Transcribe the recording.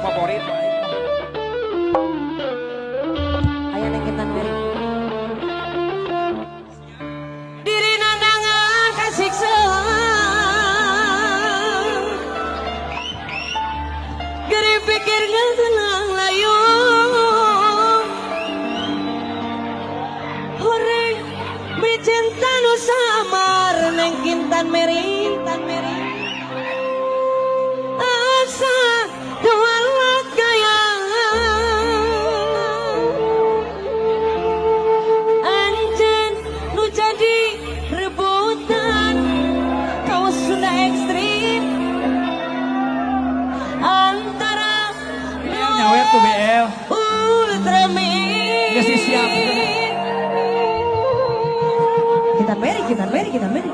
favorit. Aya neng Intan Mary. Diri nandangan kasiksa Geri pikir ngegelang layu Horeng bercinta nu samar neng Intan Mary. Asa dualat gaya Anjen nu jadi rebutan Kau sudah ekstrim Antara Nyawer tuh BL. Ultraman Gak sih siap. Intan Mary.